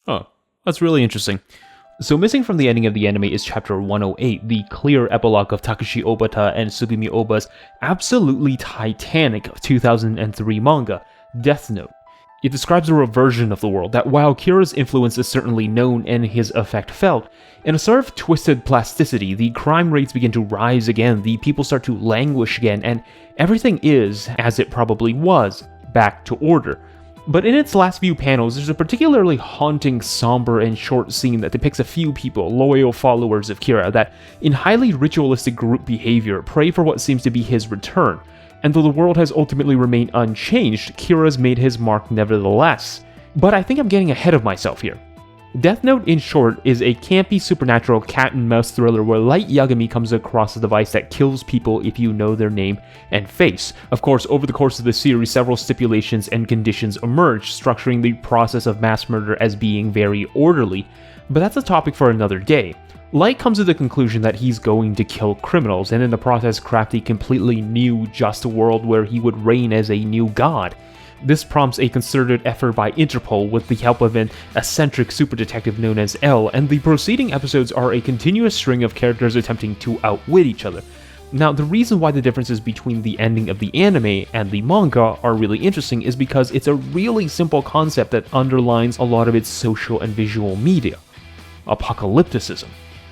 Oh, that's really interesting. So missing from the ending of the anime is chapter 108, the clear epilogue of Takeshi Obata and Sugumi Oba's absolutely titanic 2003 manga, Death Note. It describes a reversion of the world that, while Kira's influence is certainly known and his effect felt, in a sort of twisted plasticity, the crime rates begin to rise again, the people start to languish again, and everything is, as it probably was, back to order. But in its last few panels, there's a particularly haunting, somber, and short scene that depicts a few people, loyal followers of Kira, that, in highly ritualistic group behavior, pray for what seems to be his return. And though the world has ultimately remained unchanged, Kira's made his mark nevertheless. But I think I'm getting ahead of myself here. Death Note, in short, is a campy supernatural cat-and-mouse thriller where Light Yagami comes across a device that kills people if you know their name and face. Of course, over the course of the series, several stipulations and conditions emerge, structuring the process of mass murder as being very orderly, but that's a topic for another day. Light comes to the conclusion that he's going to kill criminals, and in the process craft a completely new, just world where he would reign as a new god. This prompts a concerted effort by Interpol with the help of an eccentric super detective known as L, and the preceding episodes are a continuous string of characters attempting to outwit each other. Now, the reason why the differences between the ending of the anime and the manga are really interesting is because it's a really simple concept that underlines a lot of its social and visual media: apocalypticism.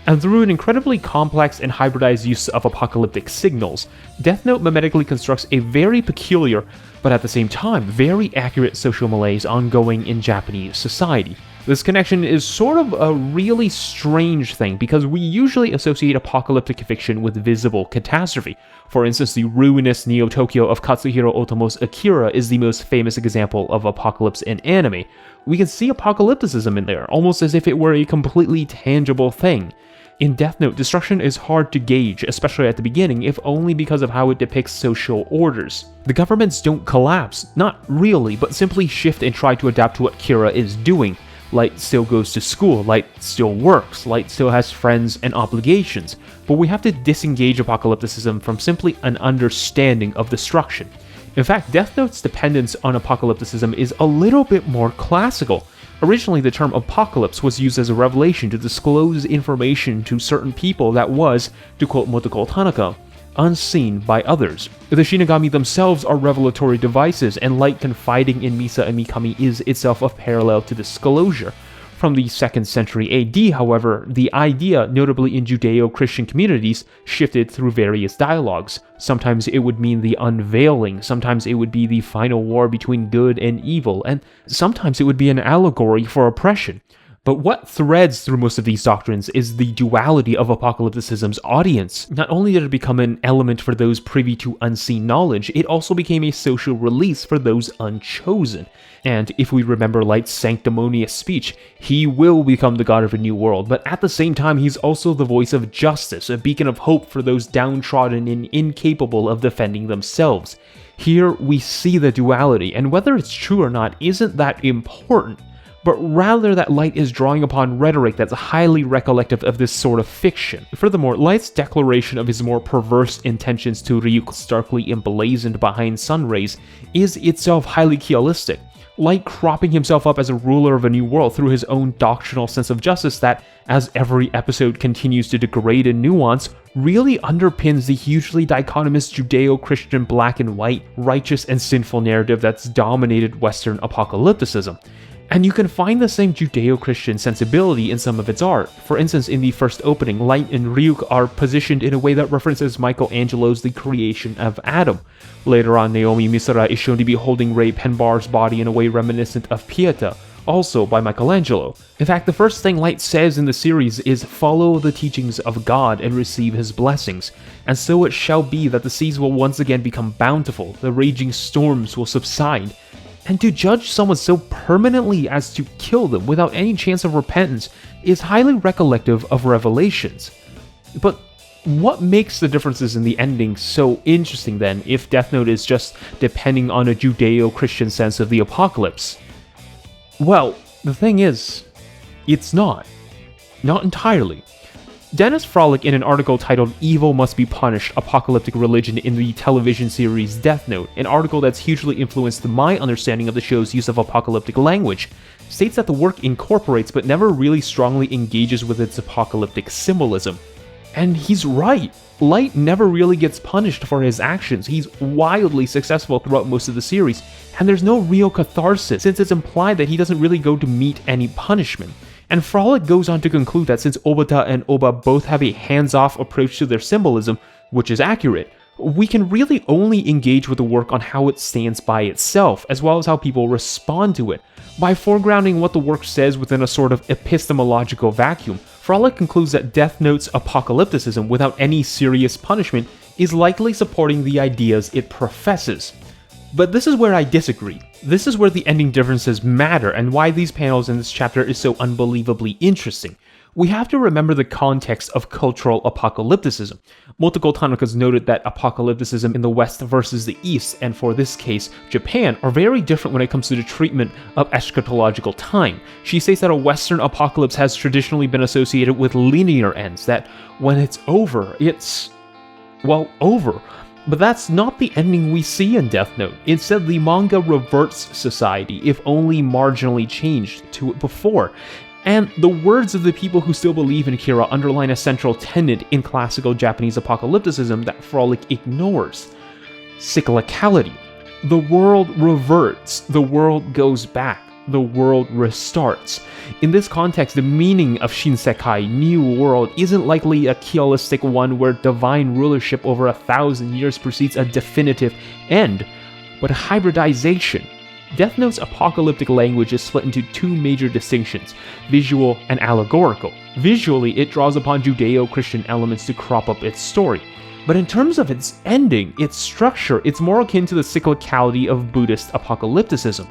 And through an incredibly complex and hybridized use of apocalyptic signals, Death Note mimetically constructs a very peculiar, but at the same time, very accurate social malaise ongoing in Japanese society. This connection is sort of a really strange thing, because we usually associate apocalyptic fiction with visible catastrophe. For instance, the ruinous Neo-Tokyo of Katsuhiro Otomo's Akira is the most famous example of apocalypse in anime. We can see apocalypticism in there, almost as if it were a completely tangible thing. In Death Note, destruction is hard to gauge, especially at the beginning, if only because of how it depicts social orders. The governments don't collapse, not really, but simply shift and try to adapt to what Kira is doing. Light still goes to school, Light still works, Light still has friends and obligations, but we have to disengage apocalypticism from simply an understanding of destruction. In fact, Death Note's dependence on apocalypticism is a little bit more classical. Originally, the term apocalypse was used as a revelation to disclose information to certain people that was, to quote Motoko Tanaka, unseen by others. The Shinigami themselves are revelatory devices, and Light confiding in Misa and Mikami is itself a parallel to disclosure. From the 2nd century AD, however, the idea, notably in Judeo-Christian communities, shifted through various dialogues. Sometimes it would mean the unveiling, sometimes it would be the final war between good and evil, and sometimes it would be an allegory for oppression. But what threads through most of these doctrines is the duality of apocalypticism's audience. Not only did it become an element for those privy to unseen knowledge, it also became a social release for those unchosen. And if we remember Light's sanctimonious speech, he will become the god of a new world, but at the same time he's also the voice of justice, a beacon of hope for those downtrodden and incapable of defending themselves. Here we see the duality, and whether it's true or not isn't that important, but rather that Light is drawing upon rhetoric that's highly recollective of this sort of fiction. Furthermore, Light's declaration of his more perverse intentions to Ryuk, starkly emblazoned behind Sunrays, is itself highly Kyolistic. Light cropping himself up as a ruler of a new world through his own doctrinal sense of justice that, as every episode continues to degrade in nuance, really underpins the hugely dichotomous Judeo-Christian black and white, righteous and sinful narrative that's dominated Western apocalypticism. And you can find the same Judeo-Christian sensibility in some of its art. For instance, in the first opening, Light and Ryuk are positioned in a way that references Michelangelo's The Creation of Adam. Later on, Naomi Misora is shown to be holding Ray Penbar's body in a way reminiscent of Pieta, also by Michelangelo. In fact, the first thing Light says in the series is, "Follow the teachings of God and receive his blessings. And so it shall be that the seas will once again become bountiful, the raging storms will subside." And to judge someone so permanently as to kill them without any chance of repentance is highly recollective of Revelations. But what makes the differences in the ending so interesting then, if Death Note is just depending on a Judeo-Christian sense of the apocalypse? Well, the thing is, it's not. Not entirely. Dennis Frolick, in an article titled "Evil Must Be Punished: Apocalyptic Religion" in the television series Death Note, an article that's hugely influenced my understanding of the show's use of apocalyptic language, states that the work incorporates but never really strongly engages with its apocalyptic symbolism. And he's right. Light never really gets punished for his actions. He's wildly successful throughout most of the series, and there's no real catharsis, since it's implied that he doesn't really go to meet any punishment. And Frolic goes on to conclude that since Obata and Oba both have a hands-off approach to their symbolism, which is accurate, we can really only engage with the work on how it stands by itself, as well as how people respond to it. By foregrounding what the work says within a sort of epistemological vacuum, Frolic concludes that Death Note's apocalypticism without any serious punishment is likely supporting the ideas it professes. But this is where I disagree. This is where the ending differences matter and why these panels in this chapter is so unbelievably interesting. We have to remember the context of cultural apocalypticism. Motoko Tanaka's noted that apocalypticism in the West versus the East, and for this case, Japan, are very different when it comes to the treatment of eschatological time. She states that a Western apocalypse has traditionally been associated with linear ends, that when it's over, it's, well, over. But that's not the ending we see in Death Note. Instead, the manga reverts society, if only marginally changed, to it before. And the words of the people who still believe in Kira underline a central tenet in classical Japanese apocalypticism that Frolic ignores: cyclicality. The world reverts, the world goes back, the world restarts. In this context, the meaning of Shinsekai, New World, isn't likely a kyoistic one where divine rulership over 1,000 years precedes a definitive end, but a hybridization. Death Note's apocalyptic language is split into two major distinctions: visual and allegorical. Visually, it draws upon Judeo-Christian elements to crop up its story. But in terms of its ending, its structure, it's more akin to the cyclicality of Buddhist apocalypticism.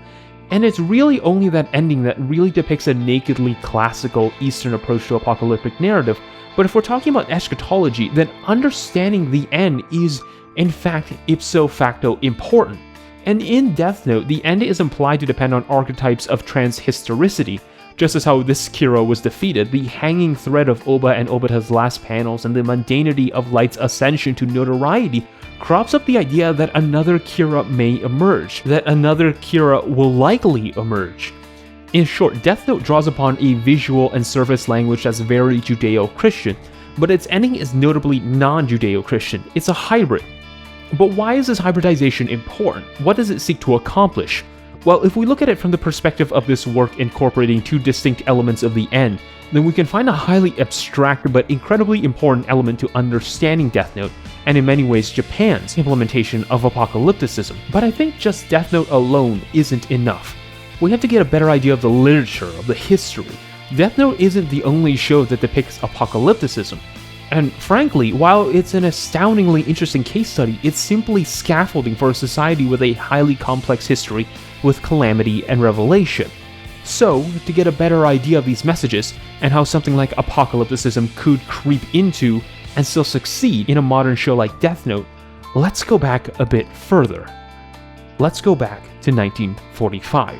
And it's really only that ending that really depicts a nakedly classical Eastern approach to apocalyptic narrative. But if we're talking about eschatology, then understanding the end is, in fact, ipso facto important. And in Death Note, the end is implied to depend on archetypes of transhistoricity. Just as how this Kira was defeated, the hanging thread of Oba and Obata's last panels and the mundanity of Light's ascension to notoriety crops up the idea that another Kira may emerge, that another Kira will likely emerge. In short, Death Note draws upon a visual and surface language that's very Judeo-Christian, but its ending is notably non-Judeo-Christian. It's a hybrid. But why is this hybridization important? What does it seek to accomplish? Well, if we look at it from the perspective of this work incorporating two distinct elements of the end, then we can find a highly abstract but incredibly important element to understanding Death Note, and in many ways Japan's implementation of apocalypticism. But I think just Death Note alone isn't enough. We have to get a better idea of the literature, of the history. Death Note isn't the only show that depicts apocalypticism. And frankly, while it's an astoundingly interesting case study, it's simply scaffolding for a society with a highly complex history with calamity and revelation. So, to get a better idea of these messages, and how something like apocalypticism could creep into and still succeed in a modern show like Death Note, let's go back a bit further. Let's go back to 1945.